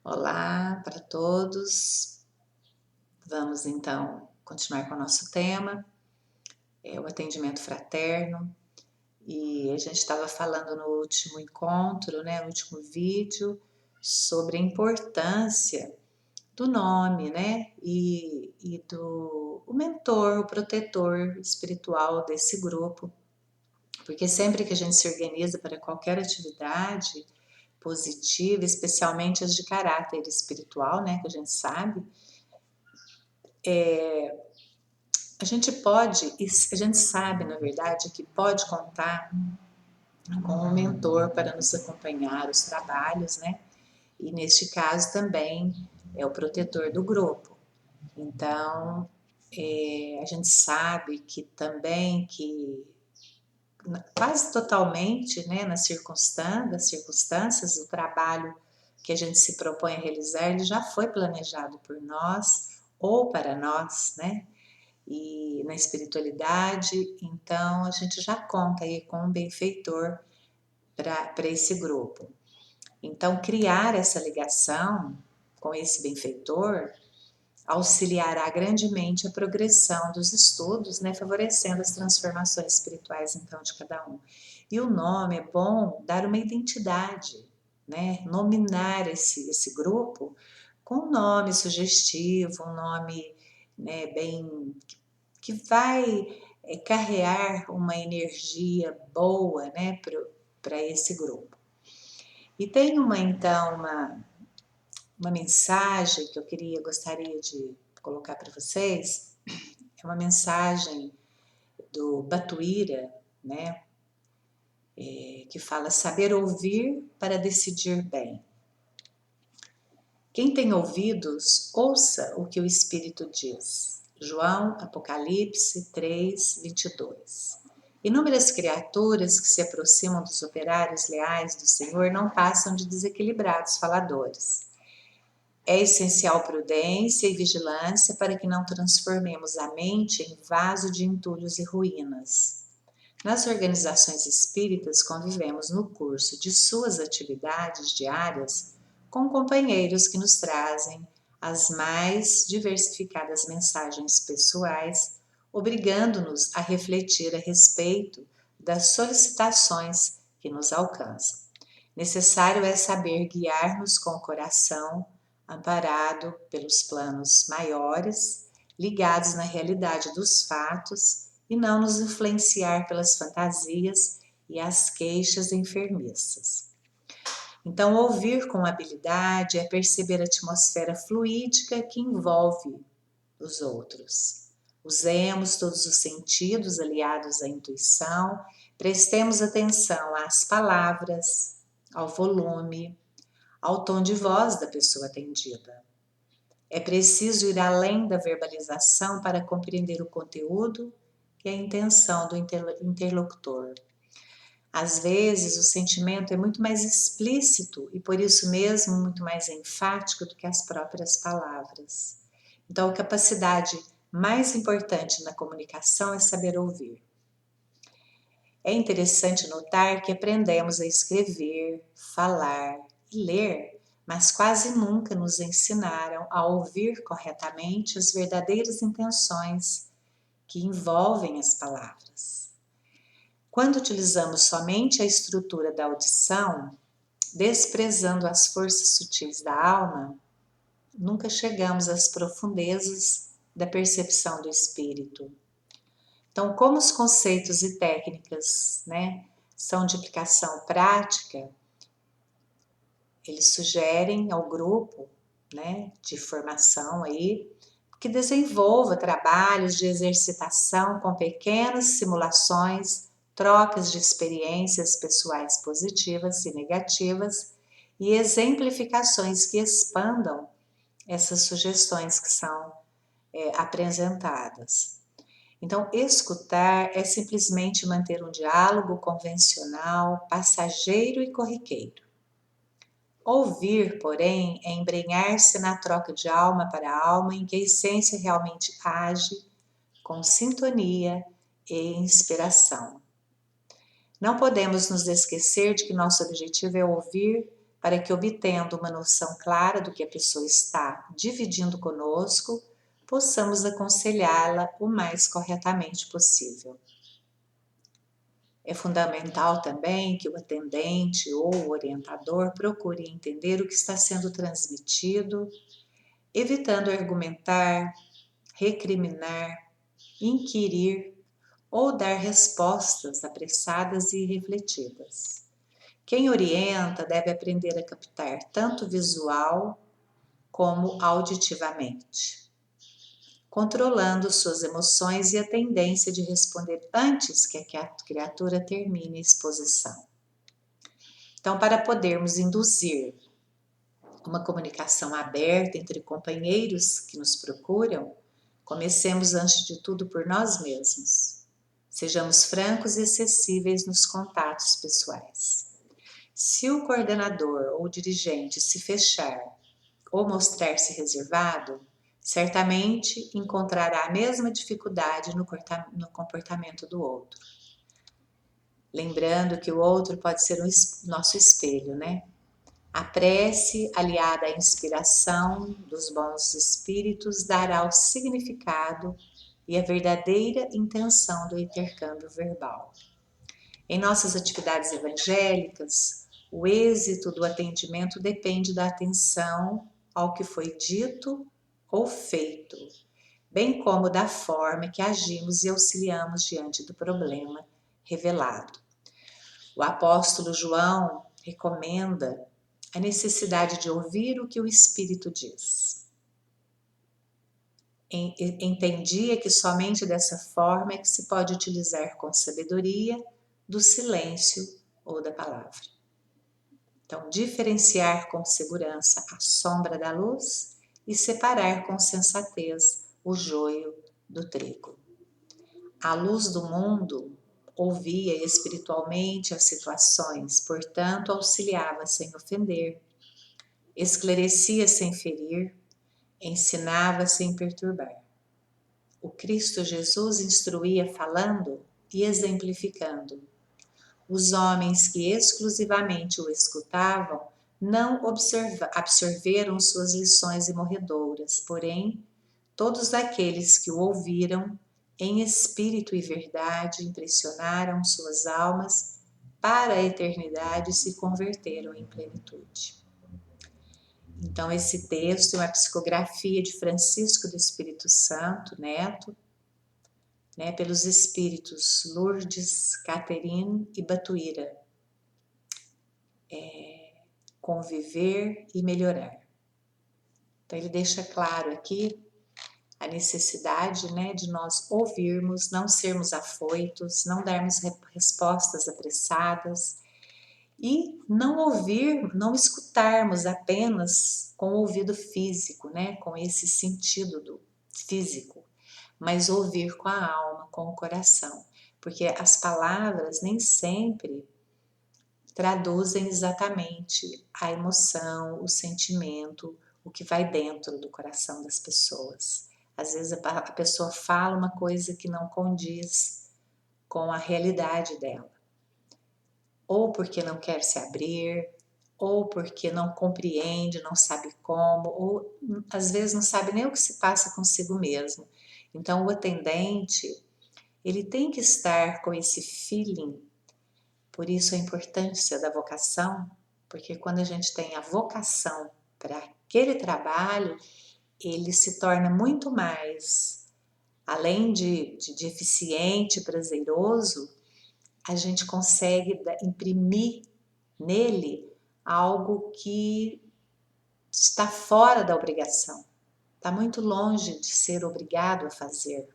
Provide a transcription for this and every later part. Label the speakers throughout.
Speaker 1: Olá para todos. Vamos então continuar com o nosso tema, o atendimento fraterno. E a gente estava falando no último encontro, né, no último vídeo, sobre a importância do nome, né, e do o mentor, o protetor espiritual desse grupo. Porque sempre que a gente se organiza para qualquer atividade positiva, especialmente as de caráter espiritual, né, que a gente sabe, a gente pode, a gente sabe, na verdade, que pode contar com um mentor para nos acompanhar os trabalhos, né? E neste caso também é o protetor do grupo. Então, a gente sabe que também que quase totalmente, né, nas circunstâncias, o trabalho que a gente se propõe a realizar, ele já foi planejado por nós ou para nós, né? E na espiritualidade, então a gente já conta aí com um benfeitor para esse grupo. Então, criar essa ligação com esse benfeitor auxiliará grandemente a progressão dos estudos, né, favorecendo as transformações espirituais, então, de cada um. E o nome é bom dar uma identidade, né, nominar esse grupo com um nome sugestivo, um nome, né, bem que vai carrear uma energia boa, né, para esse grupo. E tem uma mensagem que gostaria de colocar para vocês, é uma mensagem do Batuíra, né, que fala saber ouvir para decidir bem. Quem tem ouvidos, ouça o que o Espírito diz. João, Apocalipse 3, 22. Inúmeras criaturas que se aproximam dos operários leais do Senhor não passam de desequilibrados faladores. É essencial prudência e vigilância para que não transformemos a mente em vaso de entulhos e ruínas. Nas organizações espíritas, convivemos no curso de suas atividades diárias com companheiros que nos trazem as mais diversificadas mensagens pessoais, obrigando-nos a refletir a respeito das solicitações que nos alcançam. Necessário é saber guiar-nos com o coração, amparado pelos planos maiores, ligados na realidade dos fatos e não nos influenciar pelas fantasias e as queixas enfermiças. Então, ouvir com habilidade é perceber a atmosfera fluídica que envolve os outros. Usemos todos os sentidos aliados à intuição, prestemos atenção às palavras, ao volume, ao tom de voz da pessoa atendida. É preciso ir além da verbalização para compreender o conteúdo e a intenção do interlocutor. Às vezes, o sentimento é muito mais explícito e, por isso mesmo, muito mais enfático do que as próprias palavras. Então, a capacidade mais importante na comunicação é saber ouvir. É interessante notar que aprendemos a escrever, falar e ler, mas quase nunca nos ensinaram a ouvir corretamente as verdadeiras intenções que envolvem as palavras. Quando utilizamos somente a estrutura da audição, desprezando as forças sutis da alma, nunca chegamos às profundezas da percepção do espírito. Então, como os conceitos e técnicas, né, são de aplicação prática, eles sugerem ao grupo, né, de formação aí, que desenvolva trabalhos de exercitação com pequenas simulações, trocas de experiências pessoais positivas e negativas e exemplificações que expandam essas sugestões que são apresentadas. Então, escutar é simplesmente manter um diálogo convencional, passageiro e corriqueiro. Ouvir, porém, é embrenhar-se na troca de alma para alma em que a essência realmente age com sintonia e inspiração. Não podemos nos esquecer de que nosso objetivo é ouvir para que, obtendo uma noção clara do que a pessoa está dividindo conosco, possamos aconselhá-la o mais corretamente possível. É fundamental também que o atendente ou o orientador procure entender o que está sendo transmitido, evitando argumentar, recriminar, inquirir ou dar respostas apressadas e irrefletidas. Quem orienta deve aprender a captar tanto visual como auditivamente, controlando suas emoções e a tendência de responder antes que a criatura termine a exposição. Então, para podermos induzir uma comunicação aberta entre companheiros que nos procuram, comecemos antes de tudo por nós mesmos. Sejamos francos e acessíveis nos contatos pessoais. Se o coordenador ou dirigente se fechar ou mostrar-se reservado, certamente encontrará a mesma dificuldade no comportamento do outro. Lembrando que o outro pode ser o nosso espelho, né? A prece, aliada à inspiração dos bons espíritos, dará o significado e a verdadeira intenção do intercâmbio verbal. Em nossas atividades evangélicas, o êxito do atendimento depende da atenção ao que foi dito ou feito, bem como da forma que agimos e auxiliamos diante do problema revelado. O apóstolo João recomenda a necessidade de ouvir o que o Espírito diz. Entendia que somente dessa forma é que se pode utilizar com sabedoria do silêncio ou da palavra. Então, diferenciar com segurança a sombra da luz e separar com sensatez o joio do trigo. A luz do mundo ouvia espiritualmente as situações, portanto, auxiliava sem ofender, esclarecia sem ferir, ensinava sem perturbar. O Cristo Jesus instruía falando e exemplificando. Os homens que exclusivamente o escutavam não absorveram suas lições imorredoras, porém, todos aqueles que o ouviram, em espírito e verdade, impressionaram suas almas para a eternidade e se converteram em plenitude. Então, esse texto é uma psicografia de Francisco do Espírito Santo, neto, pelos espíritos Lourdes, Caterine e Batuíra. Conviver e melhorar. Então, ele deixa claro aqui a necessidade, de nós ouvirmos, não sermos afoitos, não darmos respostas apressadas e não escutarmos apenas com o ouvido físico, com esse sentido do físico, mas ouvir com a alma, com o coração, porque as palavras nem sempre traduzem exatamente a emoção, o sentimento, o que vai dentro do coração das pessoas. Às vezes a pessoa fala uma coisa que não condiz com a realidade dela, ou porque não quer se abrir, ou porque não compreende, não sabe como, ou às vezes não sabe nem o que se passa consigo mesmo. Então o atendente, ele tem que estar com esse feeling. Por isso a importância da vocação, porque quando a gente tem a vocação para aquele trabalho, ele se torna muito mais, além de eficiente, prazeroso, a gente consegue imprimir nele algo que está fora da obrigação, está muito longe de ser obrigado a fazer,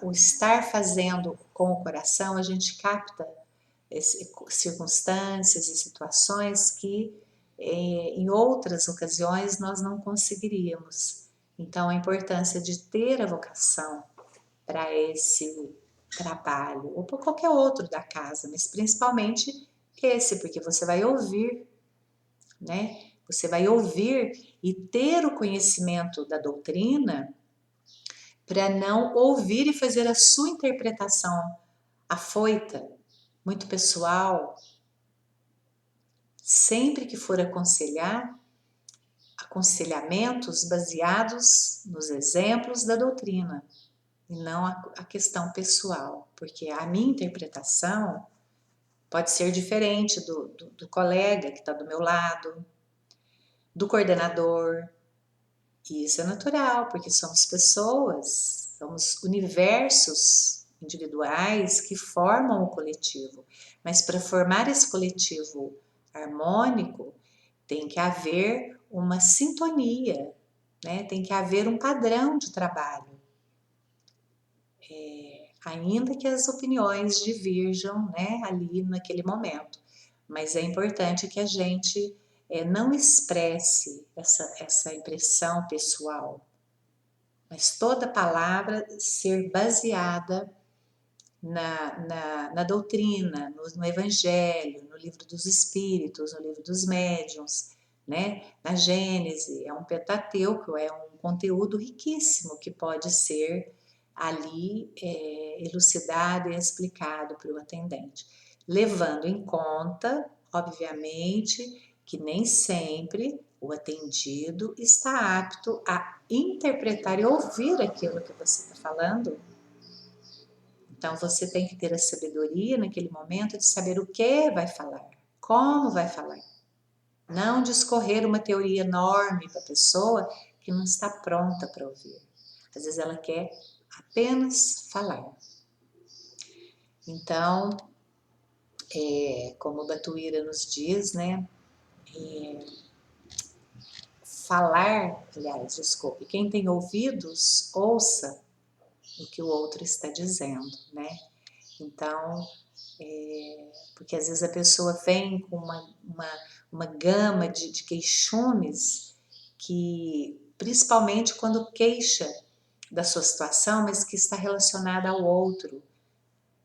Speaker 1: O estar fazendo com o coração, a gente capta circunstâncias e situações que em outras ocasiões nós não conseguiríamos. Então, a importância de ter a vocação para esse trabalho, ou por qualquer outro da casa, mas principalmente esse, porque você vai ouvir, Você vai ouvir e ter o conhecimento da doutrina para não ouvir e fazer a sua interpretação afoita, muito pessoal, Sempre que for aconselhar, aconselhamentos baseados nos exemplos da doutrina, e não a questão pessoal, porque a minha interpretação pode ser diferente do colega que está do meu lado, do coordenador, e isso é natural, porque somos pessoas, somos universos individuais que formam o coletivo, mas para formar esse coletivo harmônico, tem que haver uma sintonia, né? Tem que haver um padrão de trabalho. Ainda que as opiniões divirjam, né, ali naquele momento. Mas é importante que a gente não expresse essa impressão pessoal, mas toda palavra ser baseada na doutrina, no Evangelho, no Livro dos Espíritos, no Livro dos Médiuns, né? Na Gênese, é um Pentateuco, é um conteúdo riquíssimo que pode ser ali elucidado e explicado para o atendente, levando em conta, obviamente, que nem sempre o atendido está apto a interpretar e ouvir aquilo que você está falando. Então você tem que ter a sabedoria naquele momento de saber o que vai falar, como vai falar. Não discorrer uma teoria enorme para a pessoa que não está pronta para ouvir. Às vezes ela quer apenas falar. Então, como o Batuíra nos diz, né? Falar, aliás, desculpe, quem tem ouvidos, ouça o que o outro está dizendo, né? Então, porque às vezes a pessoa vem com uma gama de queixumes que, principalmente quando queixa da sua situação, mas que está relacionada ao outro.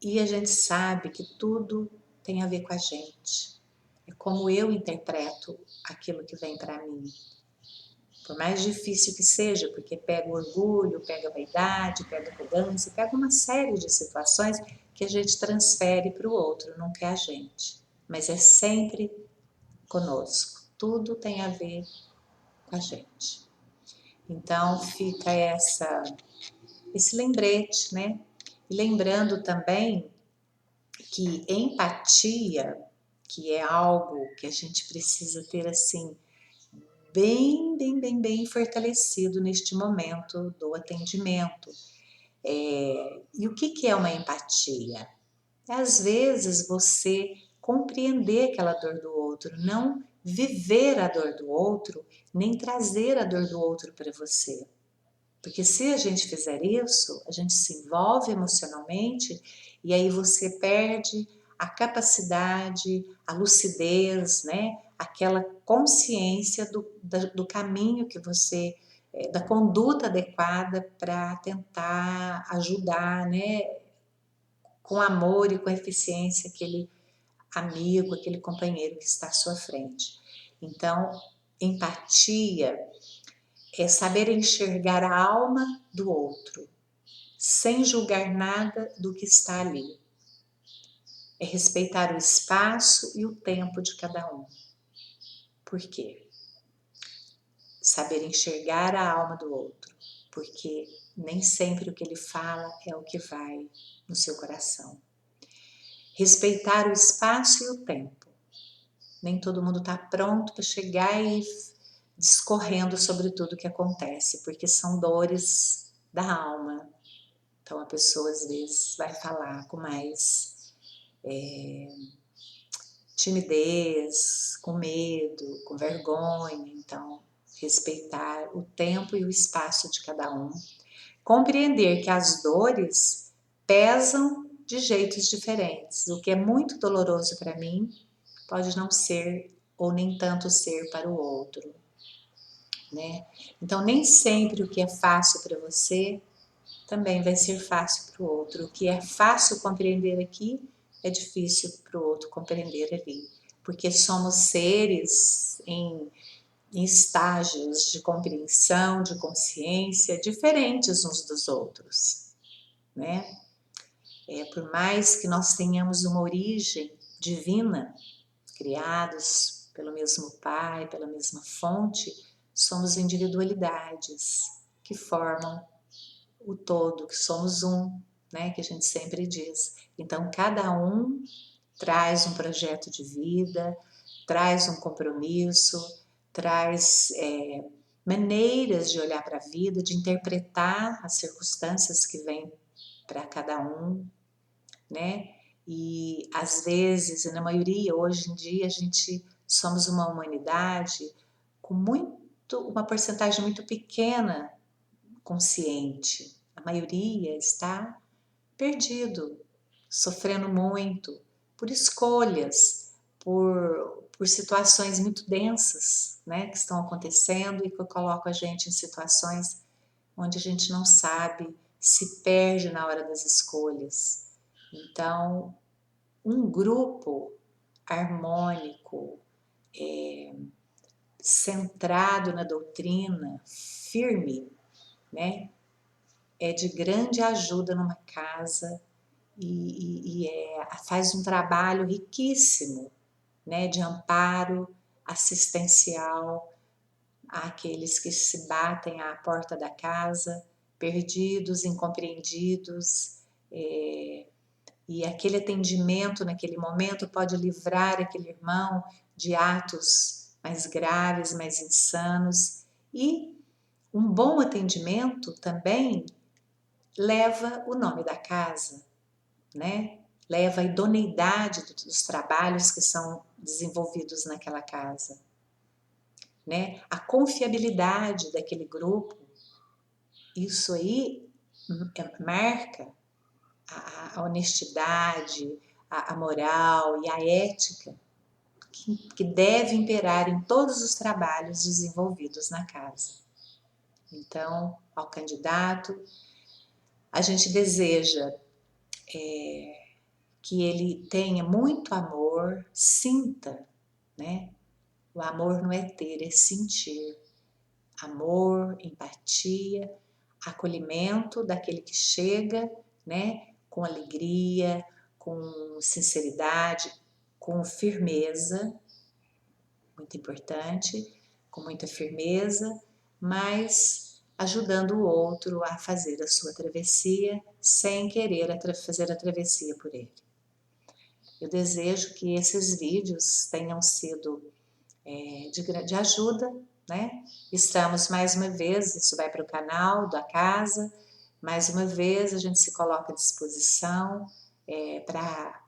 Speaker 1: E a gente sabe que tudo tem a ver com a gente. É como eu interpreto aquilo que vem para mim. Por mais difícil que seja, porque pega o orgulho, pega a vaidade, pega a arrogância, pega uma série de situações que a gente transfere para o outro, não é a gente. Mas é sempre conosco. Tudo tem a ver com a gente. Então fica esse lembrete, né? E lembrando também que empatia, que é algo que a gente precisa ter assim, bem fortalecido neste momento do atendimento. E o que é uma empatia? Às vezes você compreender aquela dor do outro, não viver a dor do outro, nem trazer a dor do outro para você. Porque se a gente fizer isso, a gente se envolve emocionalmente e aí você perde a capacidade, a lucidez, né? Aquela consciência do caminho que você, da conduta adequada para tentar ajudar, né? Com amor e com eficiência aquele amigo, aquele companheiro que está à sua frente. Então, empatia é saber enxergar a alma do outro, sem julgar nada do que está ali. É respeitar o espaço e o tempo de cada um. Por quê? Saber enxergar a alma do outro, porque nem sempre o que ele fala é o que vai no seu coração. Respeitar o espaço e o tempo. Nem todo mundo está pronto para chegar e discorrendo sobre tudo o que acontece, porque são dores da alma. Então a pessoa às vezes vai falar com mais timidez, com medo, com vergonha. Então, respeitar o tempo e o espaço de cada um. Compreender que as dores pesam de jeitos diferentes. O que é muito doloroso para mim pode não ser ou nem tanto ser para o outro, né? Então, nem sempre o que é fácil para você também vai ser fácil para o outro. O que é fácil compreender aqui é difícil para o outro compreender ali, porque somos seres em estágios de compreensão, de consciência diferentes uns dos outros, né? Por mais que nós tenhamos uma origem divina, criados pelo mesmo Pai, pela mesma fonte, somos individualidades que formam o todo, que somos um, né? Que a gente sempre diz. Então, cada um traz um projeto de vida, traz um compromisso, traz maneiras de olhar para a vida, de interpretar as circunstâncias que vêm para cada um, né? E às vezes, e na maioria, hoje em dia, a gente somos uma humanidade com uma porcentagem muito pequena consciente. A maioria está perdido, sofrendo muito, por escolhas, por situações muito densas, né, que estão acontecendo e que colocam a gente em situações onde a gente não sabe, se perde na hora das escolhas. Então, um grupo harmônico, centrado na doutrina, firme, né, é de grande ajuda numa casa faz um trabalho riquíssimo, né, de amparo assistencial àqueles que se batem à porta da casa, perdidos, incompreendidos, e aquele atendimento naquele momento pode livrar aquele irmão de atos mais graves, mais insanos, e um bom atendimento também leva o nome da casa, né? Leva a idoneidade dos trabalhos que são desenvolvidos naquela casa, né? A confiabilidade daquele grupo, isso aí marca a honestidade, a moral e a ética que deve imperar em todos os trabalhos desenvolvidos na casa. Então, ao candidato, a gente deseja que ele tenha muito amor, sinta, né? O amor não é ter, é sentir. Amor, empatia, acolhimento daquele que chega, né? Com alegria, com sinceridade, com firmeza, muito importante, com muita firmeza, mas ajudando o outro a fazer a sua travessia sem querer fazer a travessia por ele. Eu desejo que esses vídeos tenham sido de ajuda, né? Estamos mais uma vez, isso vai para o canal da casa, mais uma vez a gente se coloca à disposição para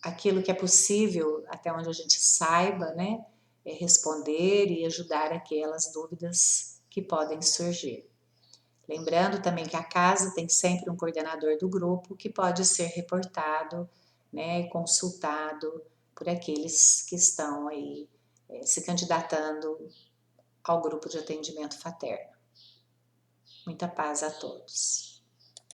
Speaker 1: aquilo que é possível, até onde a gente saiba, né? Responder e ajudar aquelas dúvidas que podem surgir. Lembrando também que a casa tem sempre um coordenador do grupo que pode ser reportado, né, consultado por aqueles que estão aí se candidatando ao grupo de atendimento fraterno. Muita paz a todos.